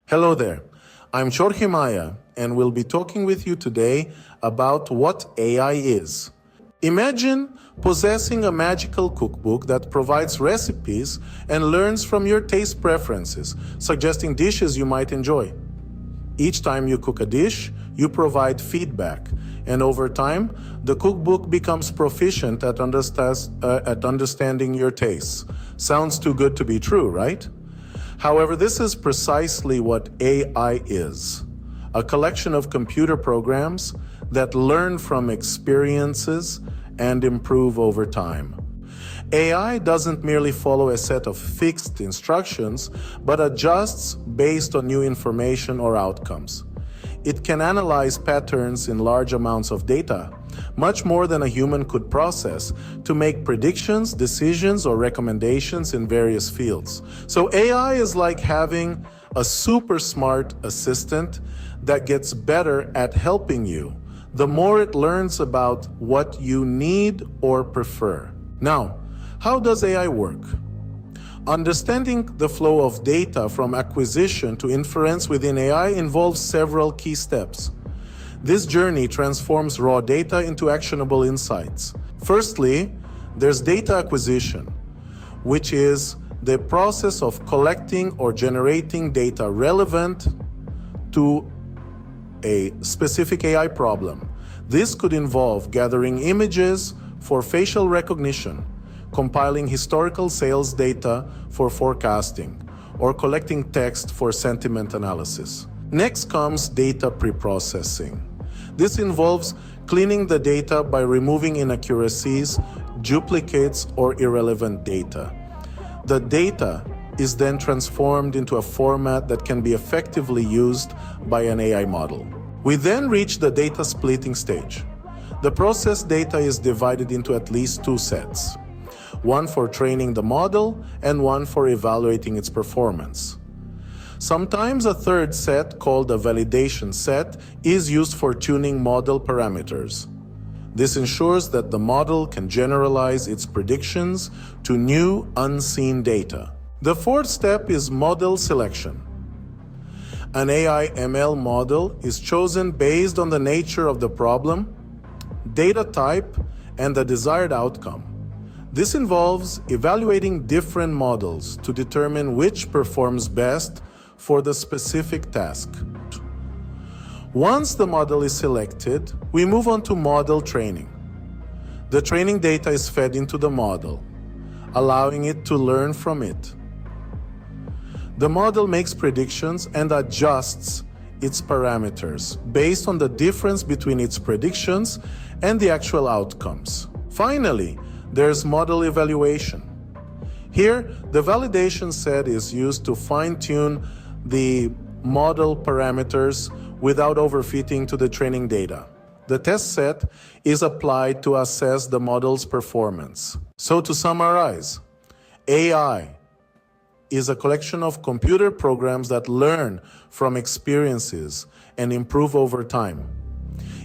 Hello there. I'm Jorge Maya, and we'll be talking with you today about what AI is. Imagine possessing a magical cookbook that provides recipes and learns from your taste preferences, suggesting dishes you might enjoy. Each time you cook a dish, you provide feedback, and over time, the cookbook becomes proficient at understanding your tastes. Sounds too good to be true, right? However, this is precisely what AI is: a collection of computer programs that learn from experiences and improve over time. AI doesn't merely follow a set of fixed instructions, but adjusts based on new information or outcomes. It can analyze patterns in large amounts of data, much more than a human could process, to make predictions, decisions, or recommendations in various fields. So AI is like having a super smart assistant that gets better at helping you the more it learns about what you need or prefer. Now, how does AI work? Understanding the flow of data from acquisition to inference within AI involves several key steps. This journey transforms raw data into actionable insights. Firstly, there's data acquisition, which is the process of collecting or generating data relevant to a specific AI problem. This could involve gathering images for facial recognition, compiling historical sales data for forecasting, or collecting text for sentiment analysis. Next comes data preprocessing. This involves cleaning the data by removing inaccuracies, duplicates, or irrelevant data. The data is then transformed into a format that can be effectively used by an AI model. We then reach the data splitting stage. The processed data is divided into at least two sets: one for training the model and one for evaluating its performance. Sometimes a third set, called a validation set, is used for tuning model parameters. This ensures that the model can generalize its predictions to new, unseen data. The fourth step is model selection. An AI/ML model is chosen based on the nature of the problem, data type, and the desired outcome. This involves evaluating different models to determine which performs best for the specific task. Once the model is selected, we move on to model training. The training data is fed into the model, allowing it to learn from it. The model makes predictions and adjusts its parameters based on the difference between its predictions and the actual outcomes. Finally, there's model evaluation. Here, the validation set is used to fine-tune the model parameters without overfitting to the training data. The test set is applied to assess the model's performance. So to summarize, AI is a collection of computer programs that learn from experiences and improve over time.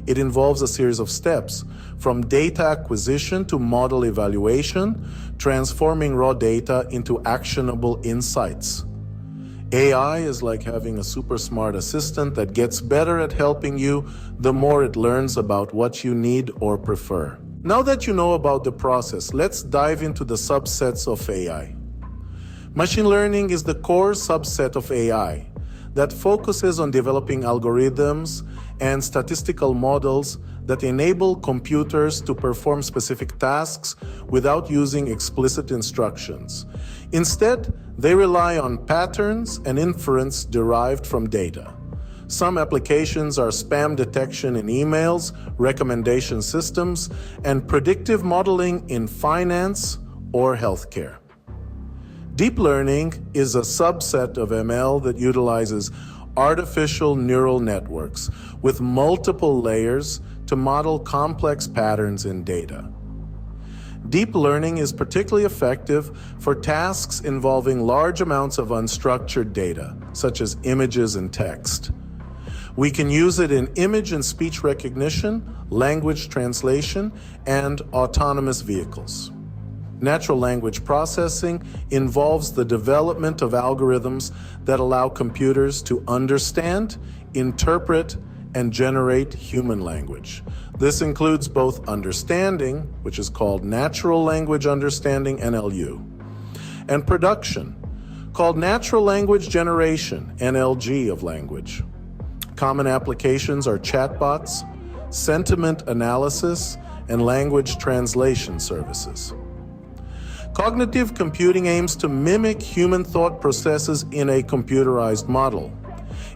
It involves a series of steps, from data acquisition to model evaluation, transforming raw data into actionable insights. AI is like having a super smart assistant that gets better at helping you the more it learns about what you need or prefer. Now that you know about the process, let's dive into the subsets of AI. Machine learning is the core subset of AI that focuses on developing algorithms and statistical models that enable computers to perform specific tasks without using explicit instructions. Instead, they rely on patterns and inference derived from data. Some applications are spam detection in emails, recommendation systems, and predictive modeling in finance or healthcare. Deep learning is a subset of ML that utilizes artificial neural networks with multiple layers to model complex patterns in data. Deep learning is particularly effective for tasks involving large amounts of unstructured data, such as images and text. We can use it in image and speech recognition, language translation, and autonomous vehicles. Natural language processing involves the development of algorithms that allow computers to understand, interpret, and generate human language. This includes both understanding, which is called natural language understanding, NLU, and production, called natural language generation, NLG of language. Common applications are chatbots, sentiment analysis, and language translation services. Cognitive computing aims to mimic human thought processes in a computerized model.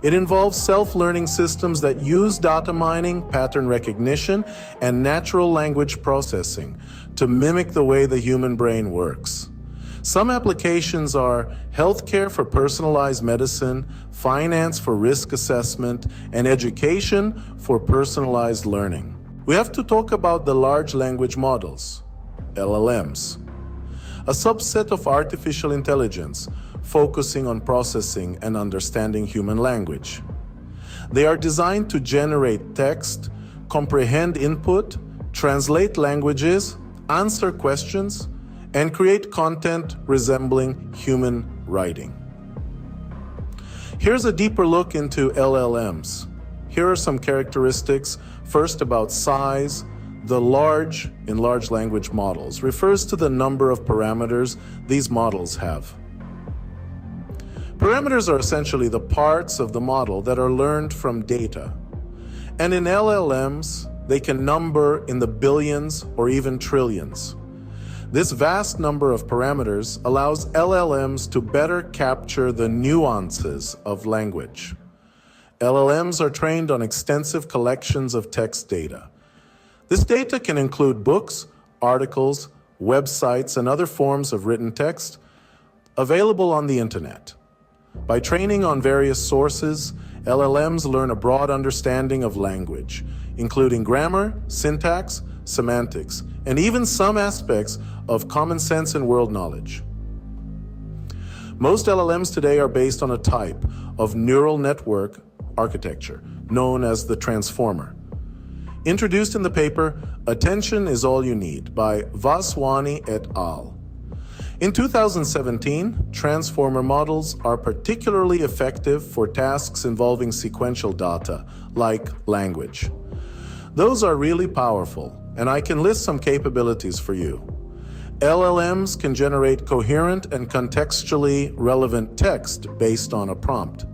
It involves self-learning systems that use data mining, pattern recognition, and natural language processing to mimic the way the human brain works. Some applications are healthcare for personalized medicine, finance for risk assessment, and education for personalized learning. We have to talk about the large language models, LLMs, a subset of artificial intelligence focusing on processing and understanding human language. They are designed to generate text, comprehend input, translate languages, answer questions, and create content resembling human writing. Here's a deeper look into LLMs. Here are some characteristics. First, about size. The large in large language models refers to the number of parameters these models have. Parameters are essentially the parts of the model that are learned from data. And in LLMs, they can number in the billions or even trillions. This vast number of parameters allows LLMs to better capture the nuances of language. LLMs are trained on extensive collections of text data. This data can include books, articles, websites, and other forms of written text available on the internet. By training on various sources, LLMs learn a broad understanding of language, including grammar, syntax, semantics, and even some aspects of common sense and world knowledge. Most LLMs today are based on a type of neural network architecture known as the transformer. Introduced in the paper, Attention is All You Need by Vaswani et al. In 2017, transformer models are particularly effective for tasks involving sequential data, like language. Those are really powerful, and I can list some capabilities for you. LLMs can generate coherent and contextually relevant text based on a prompt.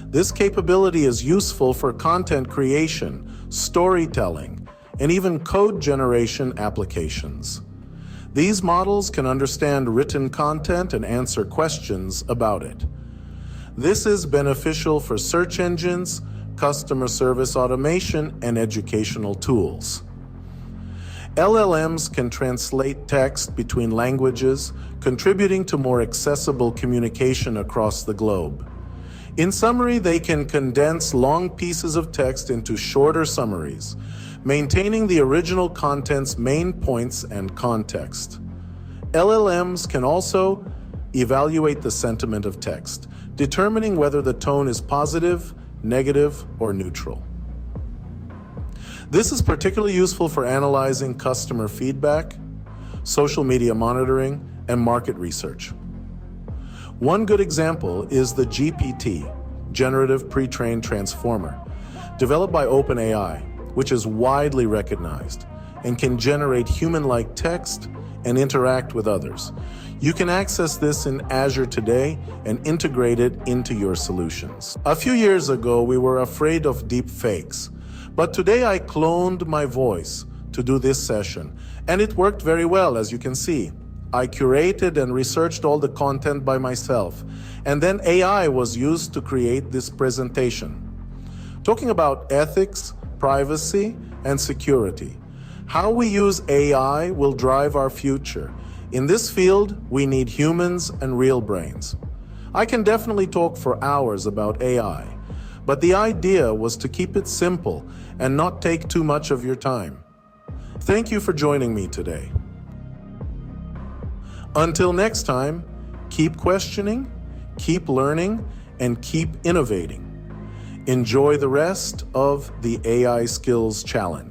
This capability is useful for content creation, storytelling, and even code generation applications. These models can understand written content and answer questions about it. This is beneficial for search engines, customer service automation, and educational tools. LLMs can translate text between languages, contributing to more accessible communication across the globe. In summary, they can condense long pieces of text into shorter summaries, maintaining the original content's main points and context. LLMs can also evaluate the sentiment of text, determining whether the tone is positive, negative, or neutral. This is particularly useful for analyzing customer feedback, social media monitoring, and market research. One good example is the GPT, Generative Pre-trained Transformer, developed by OpenAI, which is widely recognized and can generate human-like text and interact with others. You can access this in Azure today and integrate it into your solutions. A few years ago, we were afraid of deep fakes, but today I cloned my voice to do this session, and it worked very well, as you can see. I curated and researched all the content by myself, and then AI was used to create this presentation. Talking about ethics, privacy, and security. How we use AI will drive our future. In this field, we need humans and real brains. I can definitely talk for hours about AI, but the idea was to keep it simple and not take too much of your time. Thank you for joining me today. Until next time, keep questioning, keep learning, and keep innovating. Enjoy the rest of the AI Skills Challenge.